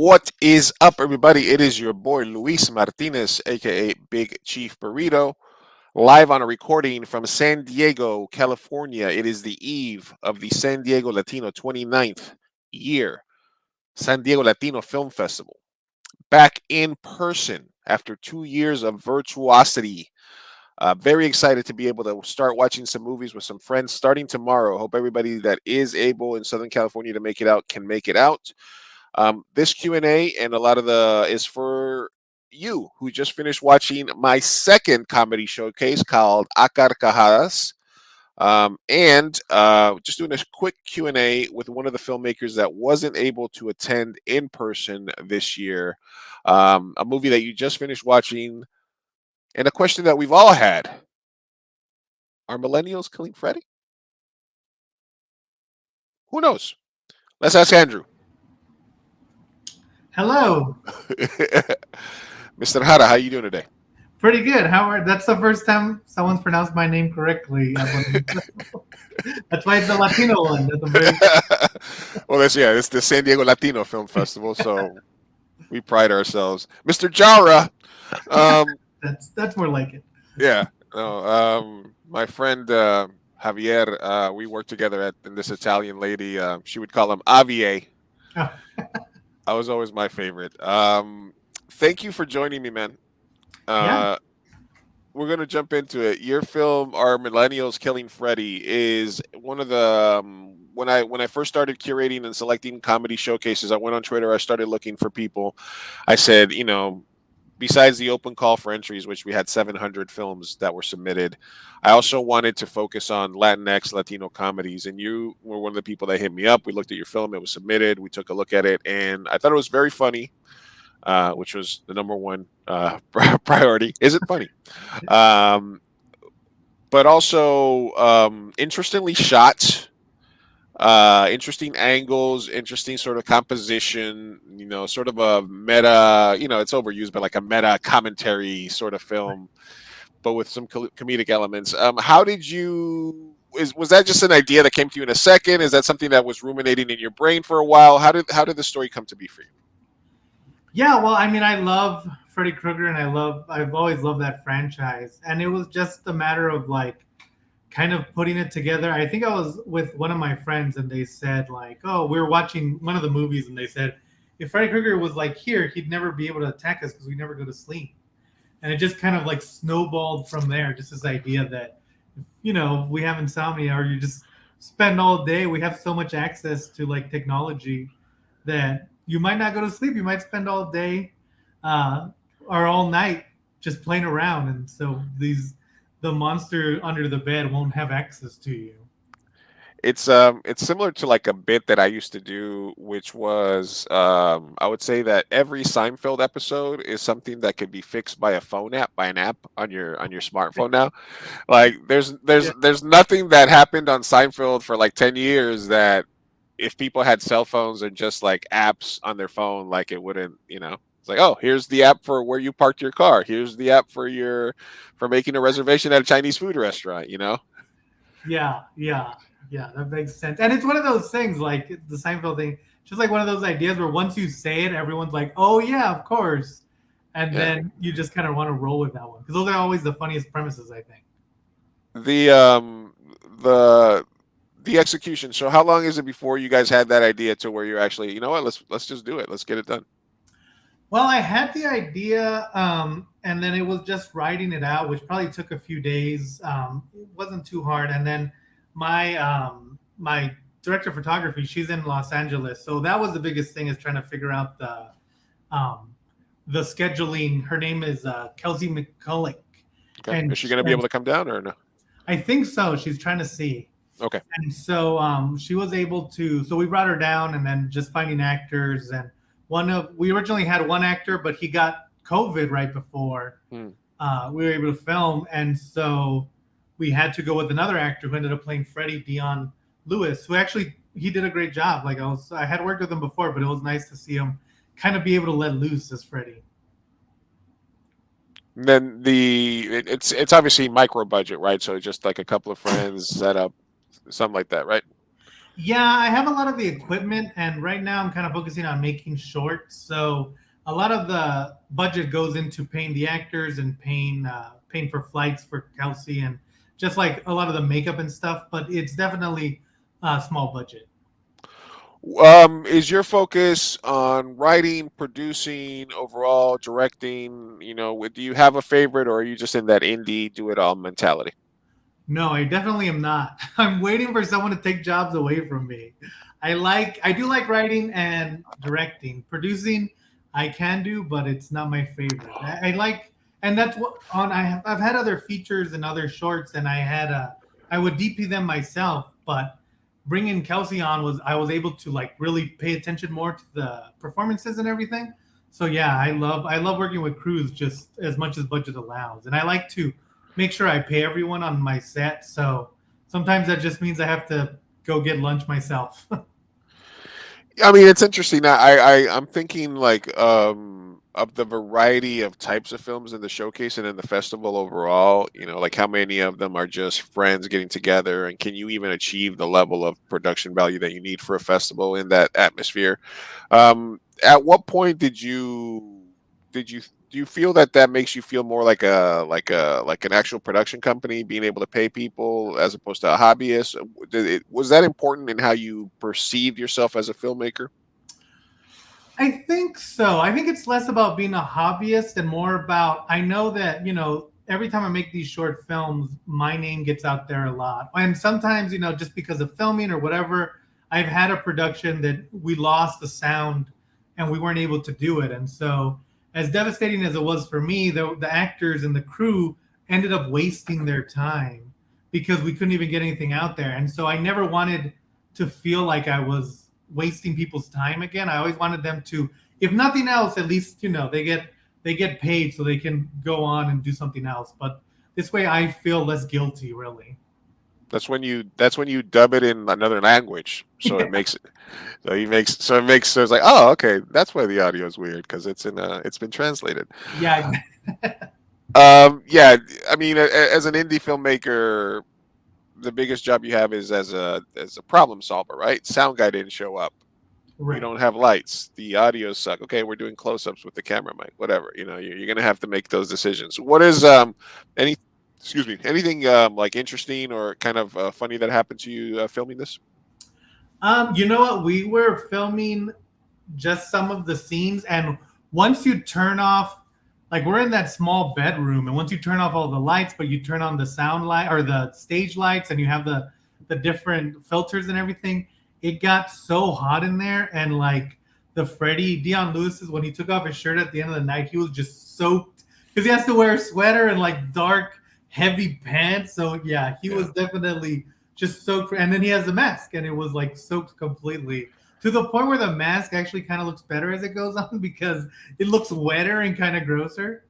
What is up, everybody? It is your boy Luis Martinez, aka Big Chief Burrito, live on a recording from San Diego, California. It is the eve of the San Diego Latino 29th year San Diego Latino Film Festival. Back in person after 2 years of virtuosity. Very excited to be able to start watching some movies with some friends starting tomorrow. Hope everybody that is able in Southern California to make it out can make it out. This Q&A and a lot of the is for you who just finished watching my second comedy showcase called Carcajadas. And just doing a quick Q&A with one of the filmmakers that wasn't able to attend in person this year. A movie that you just finished watching, and a question that we've all had. Are millennials killing Freddy? Who knows? Let's ask Andrew. Hello. Mr. Hara, how you doing today? Pretty good. How are? That's the first time someone's pronounced my name correctly. That's why it's the Latino one. That's a very Well, it's the San Diego Latino Film Festival, so we pride ourselves. Mr. Jara, um, that's more like it. yeah, no, my friend Javier, we worked together and this Italian lady. She would call him Avier. Oh, I was always my favorite. Thank you for joining me, man. yeah. Uh, we're gonna jump into it. Your film, "Are Millennials Killing Freddy," is one of the when I first started curating and selecting comedy showcases. I went on Twitter. I started looking for people. I said, besides the open call for entries, which we had 700 films that were submitted, I also wanted to focus on Latinx, Latino comedies. And you were one of the people that hit me up. We looked at your film. It was submitted. We took a look at it, and I thought it was very funny. Which was the number one priority. Is it funny? Um, but also interestingly shot, interesting angles, interesting sort of composition. Sort of a meta. It's overused, but like a meta commentary sort of film, but with some comedic elements. How did you? Was that just an idea that came to you in a second? Is that something that was ruminating in your brain for a while? How did the story come to be for you? Yeah, well, I mean, I love Freddy Krueger, and I've always loved that franchise, and it was just a matter of like kind of putting it together. I think I was with one of my friends, and they said like, "Oh, we were watching one of the movies," and they said, "If Freddy Krueger was like here, he'd never be able to attack us because we never go to sleep." And it just kind of like snowballed from there. Just this idea that we have insomnia, or you just spend all day. We have so much access to like technology that you might not go to sleep. You might spend all day uh, or all night just playing around, and so the monster under the bed won't have access to you. It's similar to like a bit that I used to do, which was I would say that every Seinfeld episode is something that could be fixed by a phone app, by an app on your smartphone now. Like there's Yeah, there's there's nothing that happened on Seinfeld for like 10 years that if people had cell phones and just like apps on their phone, like it wouldn't, it's like, oh, here's the app for where you parked your car. Here's the app for making a reservation at a Chinese food restaurant. yeah. That makes sense. And it's one of those things like the Seinfeld thing, just like one of those ideas where once you say it, everyone's like, "Oh yeah, of course," and Yeah. then you just kind of want to roll with that one because those are always the funniest premises, I think. The the the execution. So how long is it before you guys had that idea to where you're actually, you know what, let's just do it. Let's get it done. Well, I had the idea, and then it was just writing it out, which probably took a few days. It wasn't too hard, and then my director of photography, she's in Los Angeles, so that was the biggest thing is trying to figure out um, the scheduling. Her name is Kelsey McCulloch, Okay. Is she going to be able to come down or no? I think so. She's trying to see. Okay. And so she was able to. So we brought her down, and then just finding actors. And we originally had one actor, but he got COVID right before Hmm. we were able to film, and so we had to go with another actor who ended up playing Freddy, Dion Lewis, who actually he did a great job. Like I had worked with him before, but it was nice to see him kind of be able to let loose as Freddy. And then it's obviously micro budget, right? So just like a couple of friends set up something like that, right? Yeah, I have a lot of the equipment, and right now I'm kind of focusing on making shorts. So a lot of the budget goes into paying the actors and paying for flights for Kelsey and just like a lot of the makeup and stuff. But it's definitely a small budget. Is your focus on writing, producing, overall directing? Do you have a favorite, or are you just in that indie do it all mentality? No, I definitely am not. I'm waiting for someone to take jobs away from me. I do like writing and directing. Producing, I can do, but it's not my favorite. I like, and that's what on I've had other features and other shorts, and I would DP them myself, but bringing Kelsey on was I was able to like really pay attention more to the performances and everything. So yeah, I love working with crews just as much as budget allows, and I like to make sure I pay everyone on my set. So sometimes that just means I have to go get lunch myself. I mean, it's interesting. I'm thinking like of the variety of types of films in the showcase and in the festival overall. Like how many of them are just friends getting together, and can you even achieve the level of production value that you need for a festival in that atmosphere? At what point did you do you feel that that makes you feel more like an actual production company being able to pay people as opposed to a hobbyist? Was that important in how you perceived yourself as a filmmaker? I think so. I think it's less about being a hobbyist and more about I know that, every time I make these short films, my name gets out there a lot. And sometimes, just because of filming or whatever, I've had a production that we lost the sound and we weren't able to do it. And so, as devastating as it was for me, the actors and the crew ended up wasting their time because we couldn't even get anything out there. And so I never wanted to feel like I was wasting people's time again. I always wanted them to, if nothing else, at least they get paid so they can go on and do something else. But this way, I feel less guilty, really. That's when you dub it in another language, so it Yeah, makes it so it's like, oh, okay, that's why the audio is weird, because it's been translated. yeah, Yeah, I mean, as an indie filmmaker, the biggest job you have is as a problem solver, right? Sound guy didn't show up. We right. don't have lights. The audio suck. Okay, we're doing close-ups with the camera mic. Whatever. You're gonna have to make those decisions. What is any excuse me, anything like interesting or kind of funny that happened to you filming this? You know what? We were filming just some of the scenes, and once you turn off, like we're in that small bedroom, and once you turn off all the lights, but you turn on the sound light or the stage lights, and you have the different filters and everything, it got so hot in there, and like the Freddy Dion Lewis's when he took off his shirt at the end of the night, he was just soaked because he has to wear a sweater and like dark, heavy pants. So yeah, he Yeah. was definitely just soaked, and then he has the mask, and it was like soaked completely to the point where the mask actually kind of looks better as it goes on because it looks wetter and kind of grosser.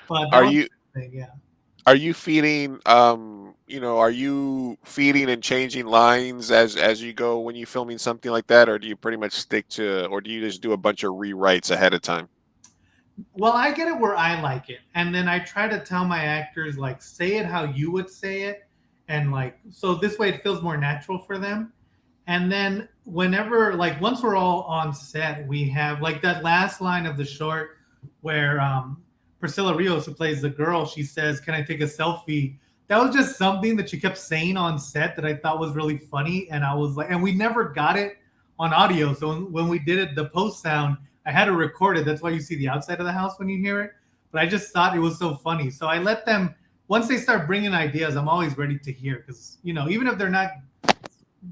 But that Are was you the thing, yeah. are you feeding and changing lines as you go when you filming something like that, or do you pretty much stick to, or do you just do a bunch of rewrites ahead of time? Well, I get it where I like it, and then I try to tell my actors like say it how you would say it, and like so this way it feels more natural for them. And then whenever like once we're all on set, we have like that last line of the short where Priscilla Rios, who plays the girl, she says, "Can I take a selfie?" That was just something that she kept saying on set that I thought was really funny, and I was like, and we never got it on audio, so when we did it, the post sound, I had to record it. That's why you see the outside of the house when you hear it. But I just thought it was so funny, so I let them. Once they start bringing ideas, I'm always ready to hear because even if they're not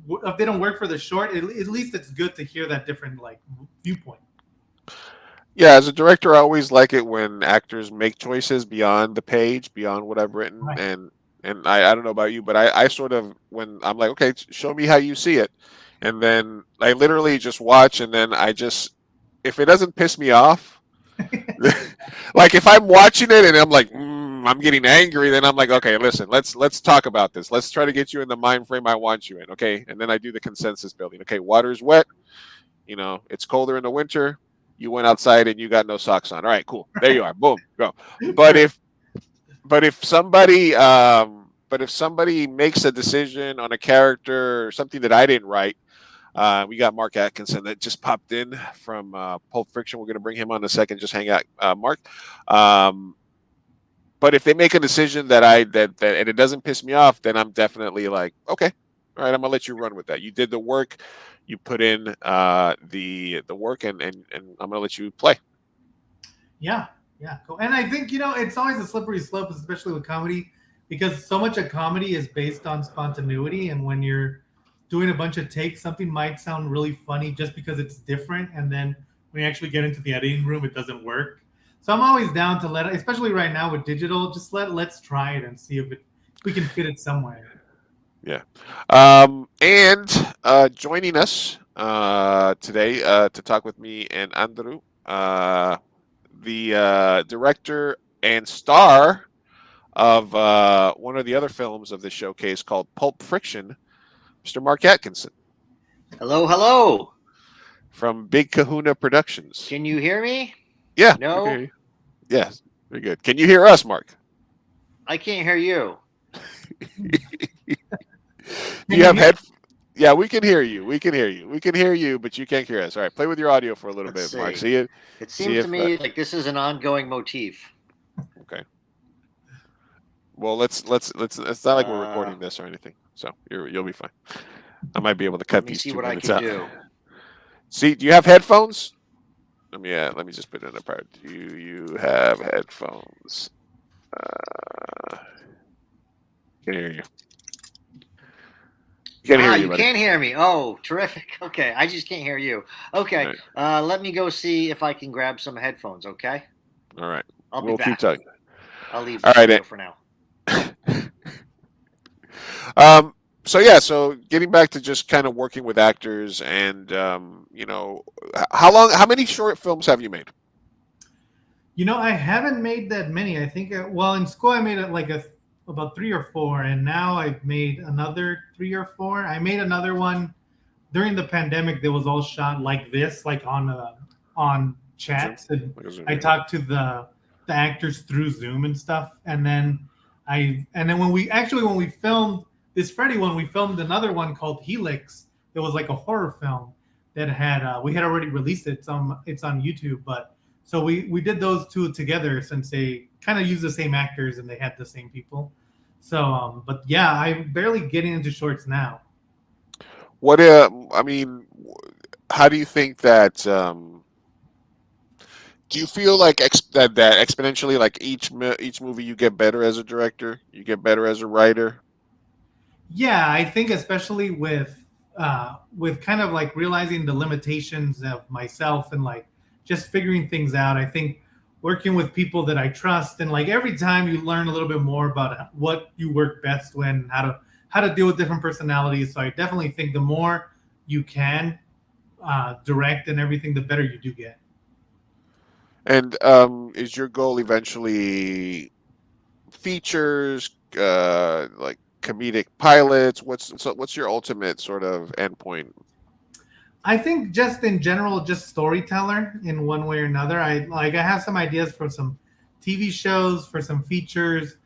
if they don't work for the short, at least it's good to hear that different like viewpoint. Yeah, as a director, I always like it when actors make choices beyond the page, beyond what I've written, Right. and I don't know about you, but I sort of, when I'm like, okay, show me how you see it, and then I literally just watch, and then I just, if it doesn't piss me off, like if I'm watching it and I'm like, I'm getting angry, then I'm like, okay, listen, let's talk about this. Let's try to get you in the mind frame I want you in, okay? And then I do the consensus building. Okay, water's wet. It's colder in the winter. You went outside and you got no socks on. All right, cool. There you are. Boom, go. But Right. if but if somebody makes a decision on a character or something that I didn't write, We got Mark Atkinson that just popped in from Pulp Friction. We're going to bring him on in a second. Just hang out, Mark. Um, but if they make a decision that and it doesn't piss me off, then I'm definitely like, okay, all right, I'm gonna let you run with that. You did the work, you put in the work, and I'm gonna let you play. Yeah, yeah, cool. And I think it's always a slippery slope, especially with comedy, because so much of comedy is based on spontaneity. And when you're doing a bunch of takes, something might sound really funny just because it's different, and then when you actually get into the editing room, it doesn't work. So I'm always down to let, especially right now with digital, just let's try it and see if we can fit it somewhere. Yeah. And joining us today to talk with me and Andrew, the director and star of one of the other films of the showcase called Pulp Friction, Mr. Mark Atkinson Hello, hello. from Big Kahuna Productions. Can you hear me? Yeah, we can No, hear you. Yes, very good. Can you hear us, Mark? I can't hear you. Do Can you you have hear? head? Yeah, we can hear you. We can hear you. We can hear you, but you can't hear us. All right, play with your audio for a little Let's bit, Mark. see. See it. It See seems to if. me like this is an ongoing motif. Okay. Well, let's. It's not like we're Uh, recording this or anything, so you'll be fine. I might be able to Let cut me these see two what I minutes can out. do. See, do you have headphones? Let me just put it in a part. Do you have headphones? Uh, can hear you. Can't hear Ah, you, you buddy. can hear me. Oh, terrific. Okay, I just can't hear you. All Okay, right. let me go see if I can grab some headphones. Okay, All right. I'll be We'll keep back. talking. I'll leave the All right. studio for now. um. So yeah. So getting back to just kind of working with actors, and how many short films have you made? I haven't made that many. I think, well, in school I made it like about three or four, and now I've made another three or four. I made another one during the pandemic that was all shot like this, like on Zoom. chats, and Like a Zoom. I Yeah. talked to the actors through Zoom and stuff. And then when we filmed this Freddy one, we filmed another one called Helix. It was like a horror film that had we had already released it. It's on YouTube, but so we did those two together since they kind of use the same actors and they had the same people. So, but yeah, I'm barely getting into shorts now. What? I mean, how do you think that? Do you feel like that exponentially, like each movie, you get better as a director, you get better as a writer? Yeah, I think especially with kind of like realizing the limitations of myself and like just figuring things out. I think working with people that I trust and like every time you learn a little bit more about what you work best when, how to deal with different personalities. So I definitely think the more you can direct and everything, the better you do get. And is your goal eventually features, like comedic pilots? What's your ultimate sort of endpoint? I think just in general, just storyteller in one way or another. I have some ideas for some TV shows, for some features,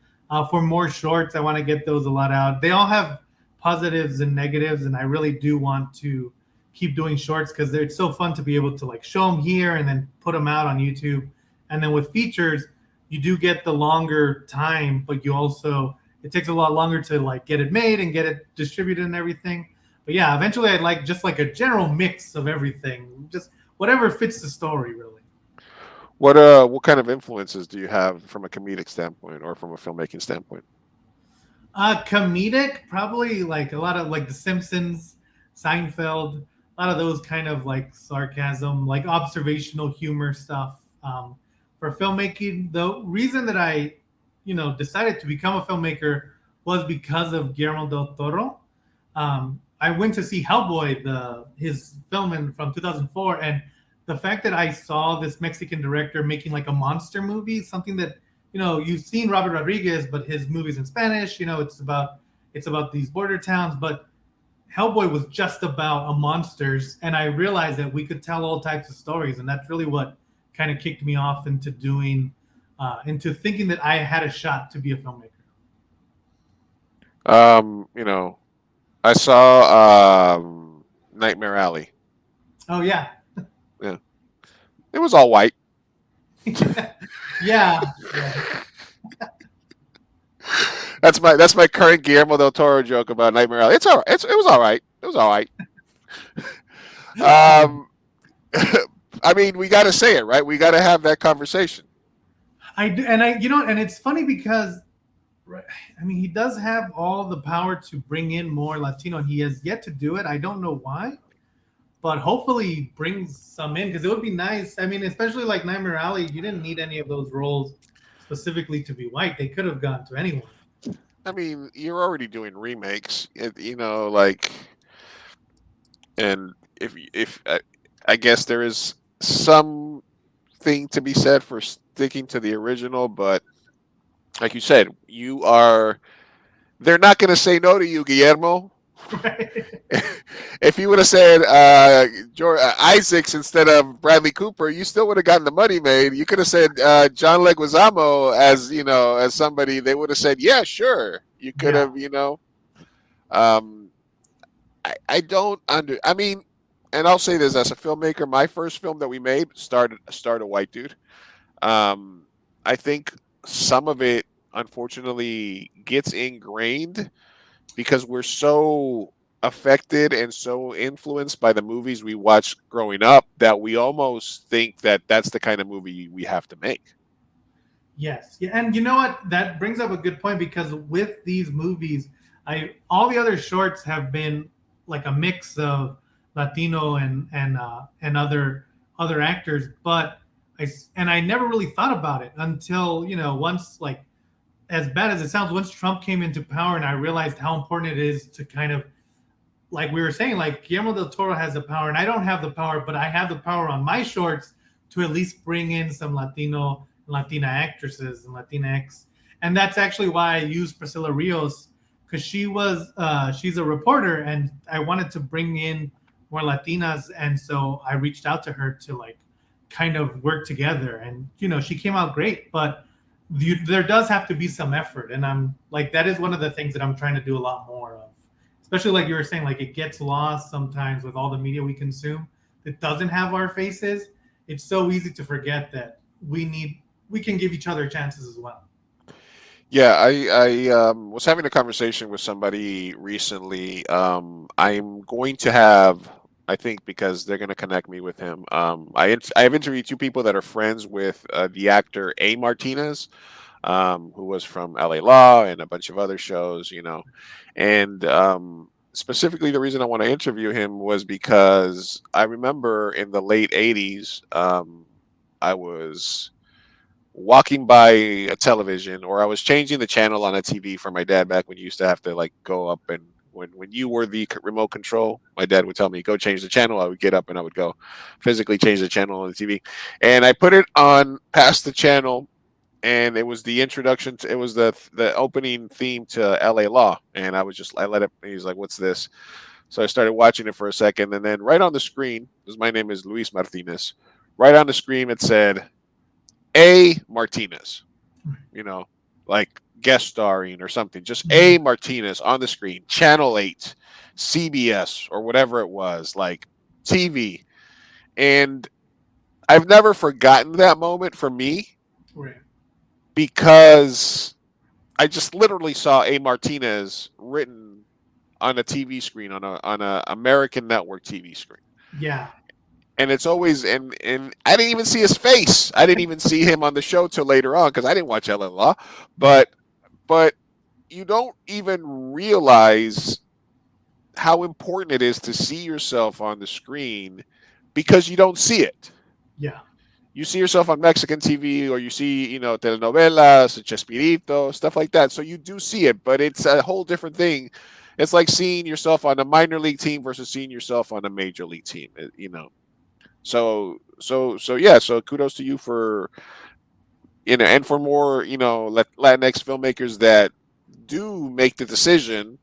for more shorts. I want to get those a lot out. They all have positives and negatives, and I really do want to keep doing shorts because it's so fun to be able to like show them here and then put them out on YouTube. And then with features, you do get the longer time, but you also it takes a lot longer to like get it made and get it distributed and everything. But yeah, eventually I'd like just like a general mix of everything, just whatever fits the story, really. What kind of influences do you have from a comedic standpoint or from a filmmaking standpoint? Comedic, probably like a lot of like The Simpsons, Seinfeld, a lot of those kind of like sarcasm, like observational humor stuff. For filmmaking, the reason that I, decided to become a filmmaker was because of Guillermo del Toro. I went to see Hellboy, his film from 2004, and the fact that I saw this Mexican director making like a monster movie, something that you've seen Robert Rodriguez, but his movies in Spanish. It's about these border towns, but Hellboy was just about a monsters, and I realized that we could tell all types of stories, and that's really what kind of kicked me off into thinking that I had a shot to be a filmmaker. You know, I saw Nightmare Alley. Oh yeah. Yeah, it was all white. Yeah. Yeah. That's my current Guillermo del Toro joke about Nightmare Alley. It's all right. It was all right. It was all right. Um, I mean, we got to say it, right? We got to have that conversation. I do, and I, you know, and it's funny because, right, I mean, he does have all the power to bring in more Latino. He has yet to do it. I don't know why, but hopefully he brings some in because it would be nice. I mean, especially like Nightmare Alley, you didn't need any of those roles specifically to be white. They could have gone to anyone. I mean, you're already doing remakes, like, and if I guess there is some thing to be said for sticking to the original, but like you said, you are they're not going to say no to you, Guillermo. Right? If you would have said Isaacs instead of Bradley Cooper, you still would have gotten the money made. You could have said John Leguizamo as somebody. They would have said, yeah, sure. You could Yeah. have, Um, I don't under. I mean, and I'll say this as a filmmaker, my first film that we made starred a white dude. Um, I think some of it unfortunately gets ingrained because we're so affected and so influenced by the movies we watched growing up that we almost think that that's the kind of movie we have to make. Yes. Yeah. And you know what? That brings up a good point because with these movies, I all the other shorts have been like a mix of Latino and other actors, but I never really thought about it until, once, like, as bad as it sounds, once Trump came into power and I realized how important it is to kind of, like we were saying, like Guillermo del Toro has the power, and I don't have the power, but I have the power on my shorts to at least bring in some Latino and Latina actresses and Latinx, and that's actually why I used Priscilla Rios because she's a reporter, and I wanted to bring in more Latinas, and so I reached out to her to like kind of work together, and she came out great, but there does have to be some effort, and I'm like that is one of the things that I'm trying to do a lot more of, especially like you were saying, like it gets lost sometimes with all the media we consume that doesn't have our faces. It's so easy to forget that we can give each other chances as well. Yeah, I was having a conversation with somebody recently. I'm going to have, I think, because they're going to connect me with him. I have interviewed two people that are friends with the actor A. Martinez, who was from L.A. Law and a bunch of other shows, and specifically the reason I want to interview him was because I remember in the late '80s, I was walking by a television, or I was changing the channel on a TV for my dad back when you used to have to like go up and when you were the remote control, my dad would tell me go change the channel. I would get up and I would go physically change the channel on the TV, and I put it on past the channel, and it was the introduction to, it was the opening theme to L.A. Law, and I let it. He's like, "What's this?" So I started watching it for a second, and then right on the screen, because my name is Luis Martinez, right on the screen it said A. Martinez, you know, like guest starring or something. Just A. Martinez on the screen, Channel 8, CBS, or whatever it was, like TV. And I've never forgotten that moment for me Right. because I just literally saw A. Martinez written on a TV screen, on a American network TV screen. Yeah. And it's always and I didn't even see his face. I didn't even see him on the show till later on because I didn't watch Ellen Law. Right. But you don't even realize how important it is to see yourself on the screen because you don't see it. Yeah. You see yourself on Mexican TV, or you see, telenovelas, Chespirito, stuff like that. So you do see it, but it's a whole different thing. It's like seeing yourself on a minor league team versus seeing yourself on a major league team. So yeah. So kudos to you for and for more Latinx filmmakers that do make the decision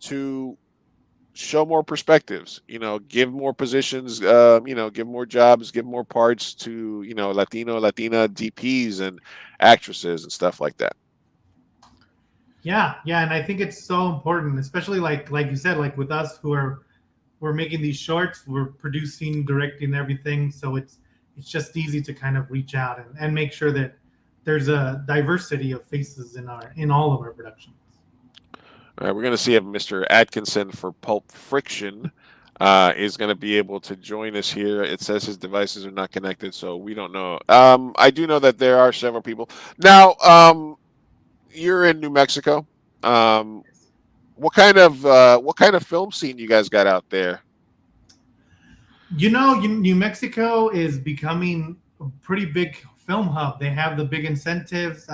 to show more perspectives, give more positions, give more jobs, give more parts to, Latino, Latina DPs and actresses and stuff like that. Yeah, yeah, and I think it's so important, especially like you said, like with us who are we're making these shorts, we're producing, directing everything, so it's just easy to kind of reach out and make sure that there's a diversity of faces in all of our productions. All right, we're going to see if Mr. Atkinson for Pulp Friction is going to be able to join us here. It says his devices are not connected, so we don't know. I do know that there are several people. Now, you're in New Mexico. Um, what kind of film scene you guys got out there? New Mexico is becoming a pretty big film hub. They have the big incentives.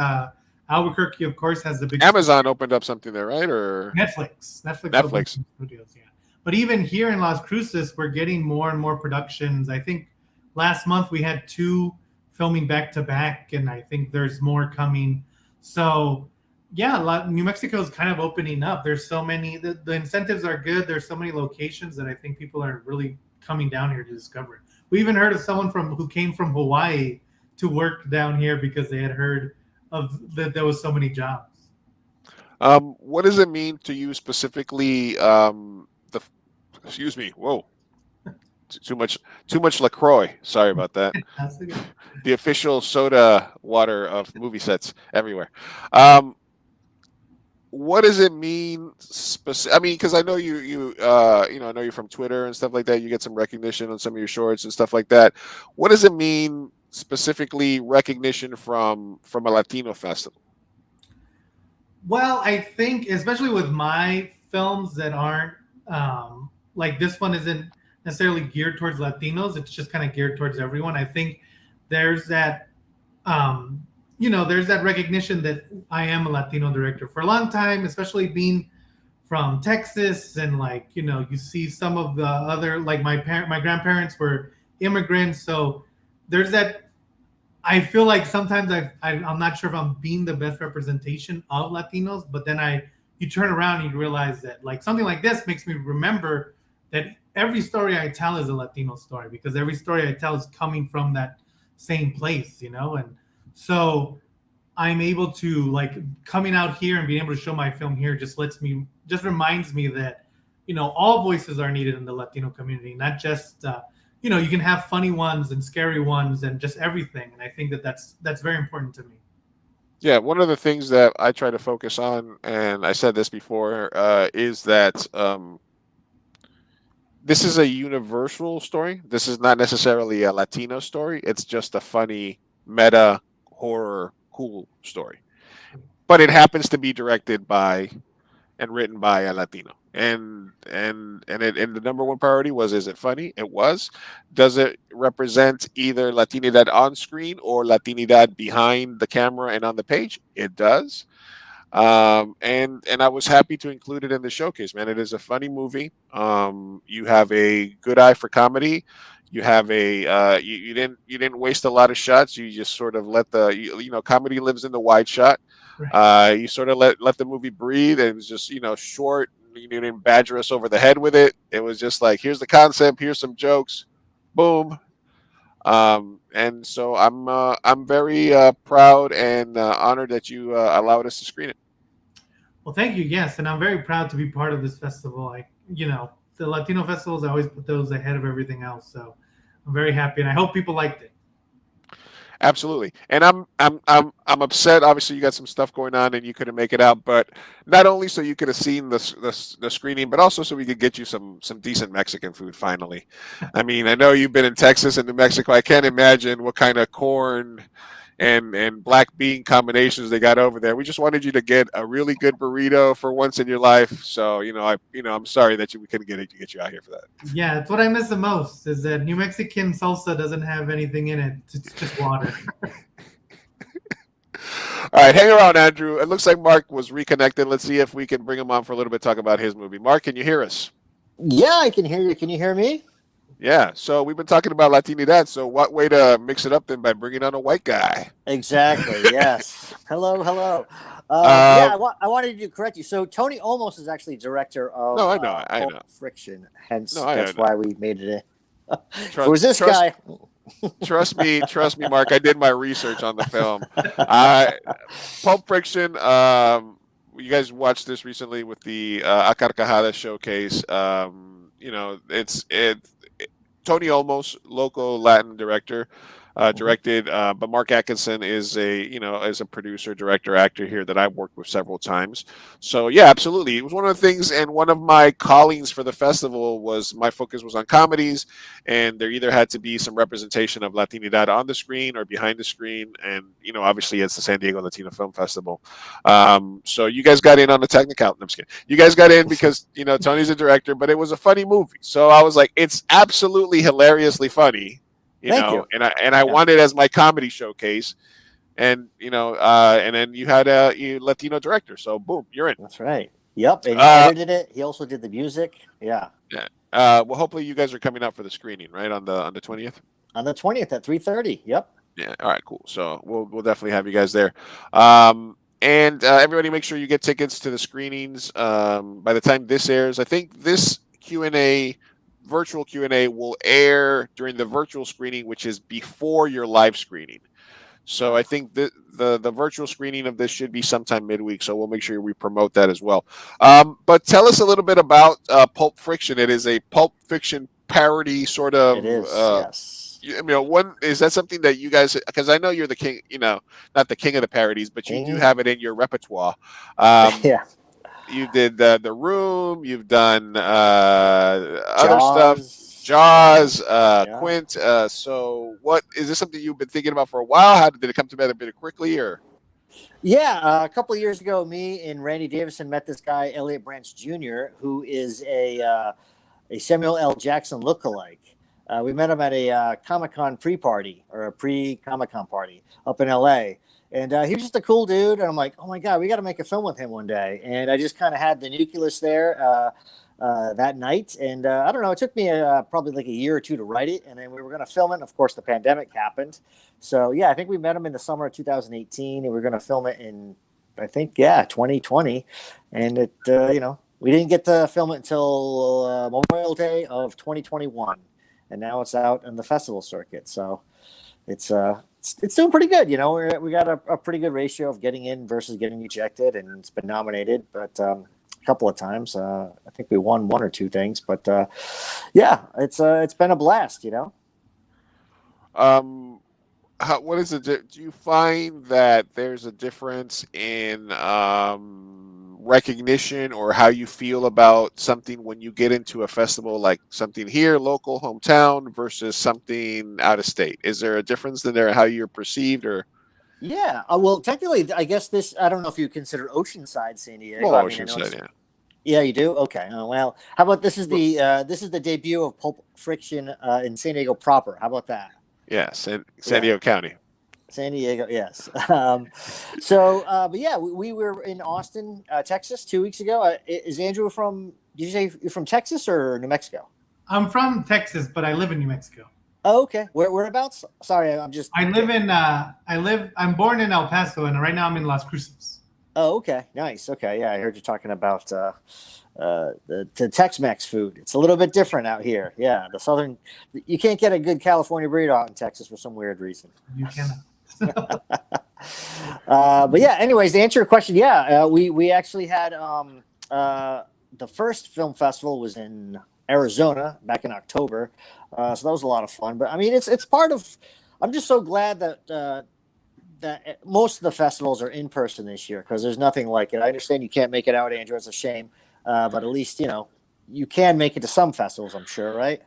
Albuquerque, of course, has the big Amazon opened up something there, right? Or Netflix opened Netflix? some studios, yeah. But even here in Las Cruces, we're getting more and more productions. I think last month we had two filming back to back, and I think there's more coming. So, yeah, New Mexico is kind of opening up. There's so many. The incentives are good. There's so many locations that I think people are really coming down here to discover it. We even heard of someone who came from Hawaii to work down here because they had heard of that there was so many jobs. What does it mean to you specifically? The excuse me. Whoa, too much Lacroix. Sorry about that. That's the good. The official soda water of movie sets everywhere. Um, what does it mean? I mean, because I know I know you're from Twitter and stuff like that. You get some recognition on some of your shorts and stuff like that. What does it mean specifically? Recognition from a Latino festival. Well, I think especially with my films that aren't like this one isn't necessarily geared towards Latinos. It's just kind of geared towards everyone. I think there's that um, there's that recognition that I am a Latino director for a long time, especially being from Texas and you see some of the other like my grandparents were immigrants, so there's that. I feel like sometimes I'm not sure if I'm being the best representation of Latinos, but then you turn around and you realize that like something like this makes me remember that every story I tell is a Latino story because every story I tell is coming from that same place. And so I'm able to like coming out here and being able to show my film here just reminds me that all voices are needed in the Latino community, not just you can have funny ones and scary ones and just everything. And I think that's very important to me. Yeah, one of the things that I try to focus on, and I said this before, is that this is a universal story. This is not necessarily a Latino story. It's just a funny meta horror cool story. But it happens to be directed by and written by a Latino. And the number one priority was, is it funny? It was. Does it represent either Latinidad on screen or Latinidad behind the camera and on the page? It does. And I was happy to include it in the showcase, man. It is a funny movie. You have a good eye for comedy. You have you didn't waste a lot of shots. You just sort of let comedy lives in the wide shot. Right. You sort of let the movie breathe. And it was just short. You didn't badger us over the head with it. It was just like, here's the concept, here's some jokes, boom. And so I'm very proud and honored that you allowed us to screen it. Well, thank you. Yes, and I'm very proud to be part of this festival. The Latino festivals, I always put those ahead of everything else. So I'm very happy, and I hope people liked it. Absolutely. And I'm upset. Obviously, you got some stuff going on and you couldn't make it out. But not only so you could have seen the screening, but also so we could get you some decent Mexican food. Finally, I mean, I know you've been in Texas and New Mexico. I can't imagine what kind of corn and black bean combinations they got over there. We just wanted you to get a really good burrito for once in your life. So I'm sorry that we couldn't get you out here for that. Yeah, it's what I miss the most is that New Mexican salsa doesn't have anything in it. It's just water. All right, hang around, Andrew. It looks like Mark was reconnected. Let's see if we can bring him on for a little bit, talk about his movie. Mark, can you hear us? Yeah, I can hear you. Can you hear me? Yeah, so we've been talking about Latinidad. So what way to mix it up than by bringing on a white guy? Exactly. Yes. Hello. I wanted to correct you. So Tony Olmos is actually director of No, I know. Pulp Friction. Hence, No, that's why we made it. If Trust, it was this trust, guy. trust me, Mark. I did my research on the film. Pulp Friction. You guys watched this recently with the Carcajadas showcase. Tony Olmos, local Latin director, directed, but Mark Atkinson is a producer, director, actor here that I've worked with several times. So yeah, absolutely, it was one of the things, and one of my callings for the festival was my focus was on comedies, and there either had to be some representation of Latinidad on the screen or behind the screen, and obviously it's the San Diego Latino Film Festival. So you guys got in on the technicality. No, I'm just kidding. You guys got in because Tony's a director, but it was a funny movie. So I was like, it's absolutely hilariously funny, Thank you. and I want it as my comedy showcase, and and then you had a Latino director, so boom, you're in. That's right. Yep, and he edited it. He also did the music. Yeah. Yeah. Well, hopefully you guys are coming out for the screening, right, on the 20th. On the 20th at 3:30. Yep. Yeah. All right. Cool. So we'll definitely have you guys there. And everybody, make sure you get tickets to the screenings. By the time this airs, I think this virtual Q&A will air during the virtual screening, which is before your live screening. So I think the virtual screening of this should be sometime midweek. So we'll make sure we promote that as well. But tell us a little bit about Pulp Friction. It is a Pulp Fiction parody, sort of. It is. Yes. Is that something that you guys? Because I know you're the king. Not the king of the parodies, but you do have it in your repertoire. Yeah. You did the Room. You've done other stuff. Jaws, Quint. So, what is this something you've been thinking about for a while? How did it come together a bit quickly, or? Yeah, a couple of years ago, me and Randy Davison met this guy, Elliot Branch Jr., who is a Samuel L. Jackson lookalike. We met him at a Comic-Con pre-party, or a pre-Comic-Con party up in L.A., and he was just a cool dude. And I'm like, oh my God, we got to make a film with him one day. And I just kind of had the nucleus there that night. And I don't know, it took me probably like a year or two to write it. And then we were going to film it. And of course, the pandemic happened. So yeah, I think we met him in the summer of 2018. And we were going to film it in, I think, 2020. And it, we didn't get to film it until Memorial Day of 2021. And now it's out in the festival circuit. So it's doing pretty good. We got a pretty good ratio of getting in versus getting ejected, and it's been nominated, but a couple of times. I think we won one or two things, but it's been a blast. What is it? Do you find that there's a difference in recognition or how you feel about something when you get into a festival, like something here, local, hometown, versus something out of state? Is there a difference in there how you're perceived, or? Yeah, well, technically, I guess I don't know if you consider Oceanside San Diego. Well, Oceanside, yeah. Yeah, you do? Okay. Well, how about this is the debut of Pulp Friction in San Diego proper. How about that? Yes, in San Diego County. San Diego, yes. But yeah, we were in Austin, Texas 2 weeks ago. Is Andrew did you say you're from Texas or New Mexico? I'm from Texas, but I live in New Mexico. Oh, okay. Whereabouts? Sorry, I'm born in El Paso, and right now I'm in Las Cruces. Oh, okay. Nice. Okay. Yeah, I heard you talking about the Tex-Mex food. It's a little bit different out here. Yeah, you can't get a good California burrito out in Texas for some weird reason. You cannot. But yeah, anyways, to answer your question, we actually had the first film festival was in Arizona back in October, so that was a lot of fun. But I mean, it's part of. I'm just so glad that most of the festivals are in person this year, because there's nothing like it. I understand you can't make it out, Andrew. It's a shame, but at least you can make it to some festivals, I'm sure, right?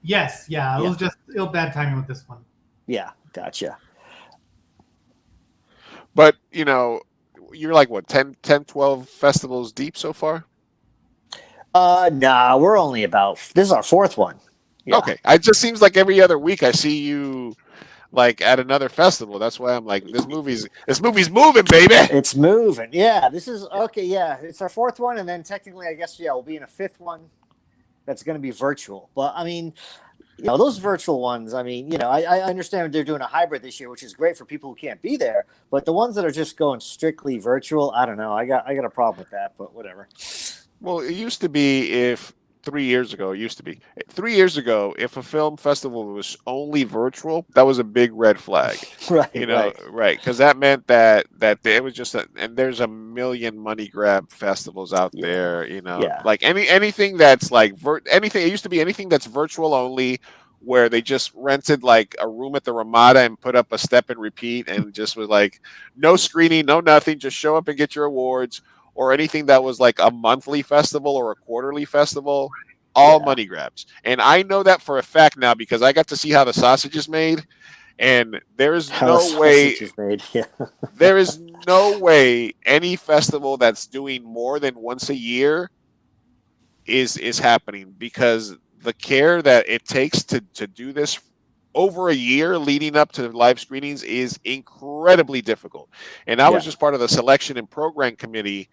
Yes, yeah. It was bad timing with this one. Yeah, gotcha. But, you're like, what, 10, 12 festivals deep so far? Nah, we're only this is our fourth one. Yeah. Okay. It just seems like every other week I see you, like, at another festival. That's why I'm like, this movie's moving, baby. It's moving. Yeah, this is, okay, yeah. It's our fourth one, and then technically, I guess, we'll be in a fifth one that's going to be virtual. But, I mean, those virtual ones, I mean, I understand they're doing a hybrid this year, which is great for people who can't be there. But the ones that are just going strictly virtual, I don't know. I got a problem with that, but whatever. Well, it used to be if 3 years ago. It used to be 3 years ago. If a film festival was only virtual, that was a big red flag. Right. Right? Because that meant that it was just and there's a million money grab festivals out Yeah. there. Yeah. Like anything that's like anything. It used to be anything that's virtual only, where they just rented like a room at the Ramada and put up a step and repeat, and just was like no screening, no nothing, just show up and get your awards. Or anything that was like a monthly festival or a quarterly festival, all Yeah. money grabs. And I know that for a fact now because I got to see how the sausage is made. And there is How the no way, sausage is made. Yeah. there is no way any festival that's doing more than once a year is happening, because the care that it takes to do this over a year leading up to live screenings is incredibly difficult. And I was Yeah. just part of the selection and program committee,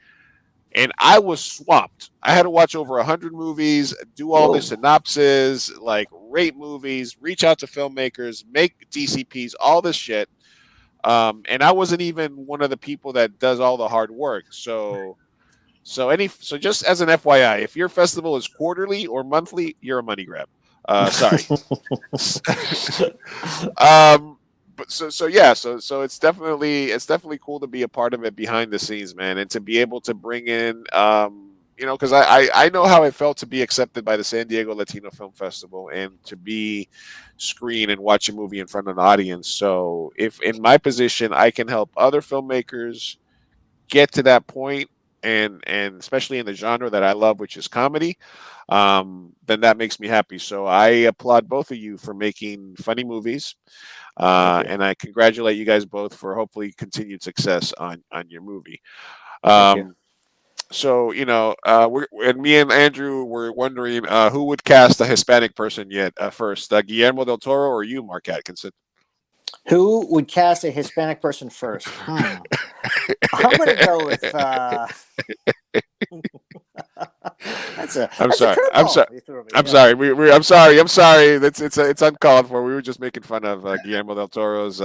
and I was swamped. I had to watch over 100 movies, do all Whoa. the synopses, like rate movies, reach out to filmmakers, make DCPs, all this shit. And I wasn't even one of the people that does all the hard work. So just as an FYI, if your festival is quarterly or monthly, you're a money grab. Sorry. But so it's definitely cool to be a part of it behind the scenes, man, and to be able to bring in because I know how it felt to be accepted by the San Diego Latino Film Festival and to be screen and watch a movie in front of an audience. So if in my position I can help other filmmakers get to that point, and especially in the genre that I love, which is comedy, then that makes me happy. So I applaud both of you for making funny movies. And I congratulate you guys both for hopefully continued success on your movie. Thank you. So and me and Andrew were wondering who would cast a Hispanic person yet first, Guillermo del Toro or you, Mark Atkinson? Who would cast a Hispanic person first? I'm going to go with. I'm sorry. I'm sorry. I'm sorry. I'm sorry. I'm sorry. It's uncalled for. We were just making fun of Guillermo del Toro's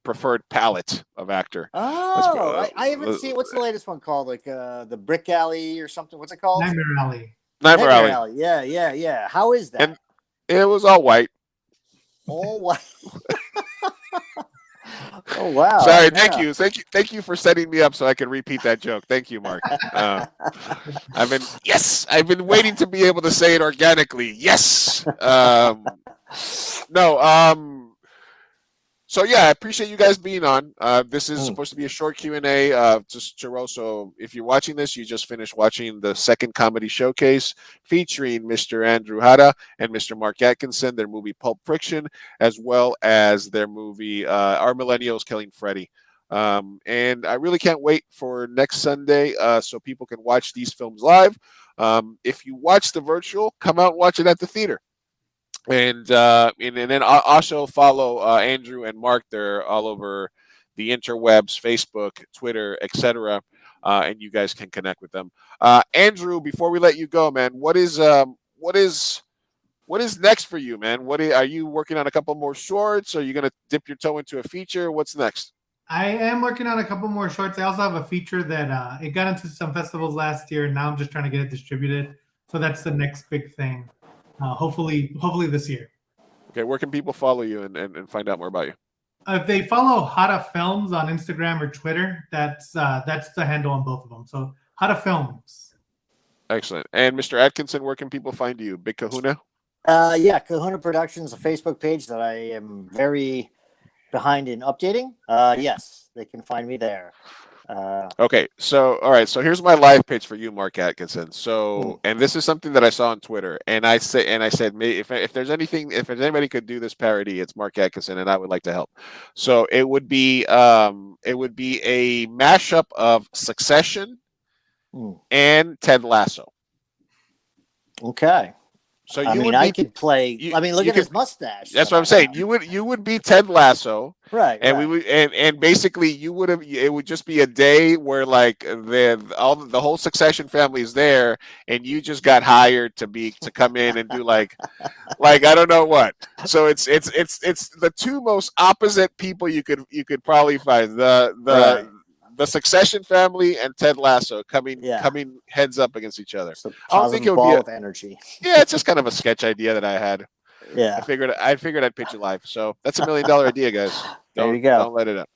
preferred palette of actor. Oh, I haven't seen. What's the latest one called? Like the Brick Alley or something? What's it called? Nightmare Alley. Nightmare Alley. Yeah. How is that? And it was all white. All white. Oh wow! Sorry, yeah. thank you for setting me up so I can repeat that joke. Thank you, Mark. I've been waiting to be able to say it organically. Yes. So yeah, I appreciate you guys being on. This is supposed to be a short Q&A. Just to roll. So if you're watching this, you just finished watching the second comedy showcase featuring Mr. Andrew Jara and Mr. Mark Atkinson, their movie Pulp Friction, as well as their movie Our Millennials Killing Freddy. And I really can't wait for next Sunday so people can watch these films live. If you watch the virtual, come out and watch it at the theater. And then also follow Andrew and Mark. They're all over the interwebs, Facebook, Twitter, etc. And you guys can connect with them. Andrew, before we let you go, man, what is next for you, man? Are you working on a couple more shorts? Are you gonna dip your toe into a feature? What's next? I am working on a couple more shorts. I also have a feature that it got into some festivals last year, and now I'm just trying to get it distributed. So that's the next big thing. Hopefully this year. Okay, where can people follow you and find out more about you? If they follow Hada Films on Instagram or Twitter, that's the handle on both of them. So Hada Films. Excellent. And Mr. Atkinson, where can people find you? Big Kahuna? Kahuna Productions, a Facebook page that I am very behind in updating. Yes, they can find me there. Okay, so all right, so here's my live pitch for you, Mark Atkinson. So, and this is something that I saw on Twitter, and I said, if there's anybody could do this parody, it's Mark Atkinson, and I would like to help. So it would be a mashup of Succession and Ted Lasso. Okay. So I could play. Look at his mustache. That's what I'm saying. You would be Ted Lasso, right? And we would, and basically you would have. It would just be a day where like the whole Succession family is there, and you just got hired to come in and do like I don't know what. So it's the two most opposite people you could probably find. The the Succession family and Ted Lasso coming heads up against each other. So I don't think it would ball be. of energy. Yeah, it's just kind of a sketch idea that I had. Yeah. I figured I'd pitch it live. So that's $1 million idea, guys. There you go. Don't let it up.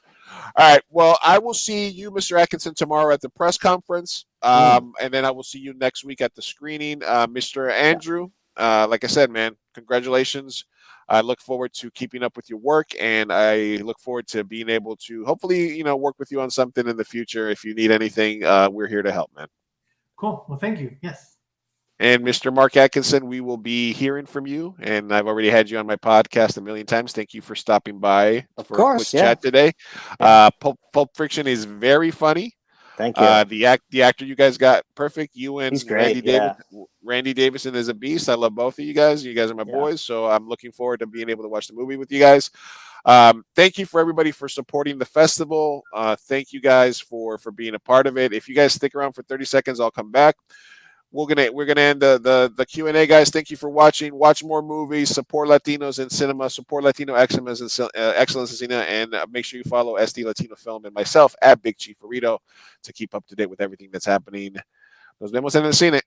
All right. Well, I will see you, Mr. Atkinson, tomorrow at the press conference, and then I will see you next week at the screening, Mr. Andrew. Like I said, man, congratulations. I look forward to keeping up with your work, and I look forward to being able to hopefully, work with you on something in the future. If you need anything, we're here to help, man. Cool. Well, thank you. Yes. And Mr. Mark Atkinson, we will be hearing from you. And I've already had you on my podcast 1,000,000 times. Thank you for stopping by for a quick chat today. Pulp Friction is very funny. Thank you. The actor you guys got perfect. You and He's great. Randy Davison is a beast. I love both of you guys. You guys are my boys. So I'm looking forward to being able to watch the movie with you guys. Thank you for everybody for supporting the festival. Thank you guys for being a part of it. If you guys stick around for 30 seconds, I'll come back. We're gonna end the Q&A, guys. Thank you for watching. Watch more movies. Support Latinos in cinema. Support Latino excellence in cinema, and make sure you follow SD Latino Film and myself at Big Chief Burrito to keep up to date with everything that's happening. Nos vemos en el cine.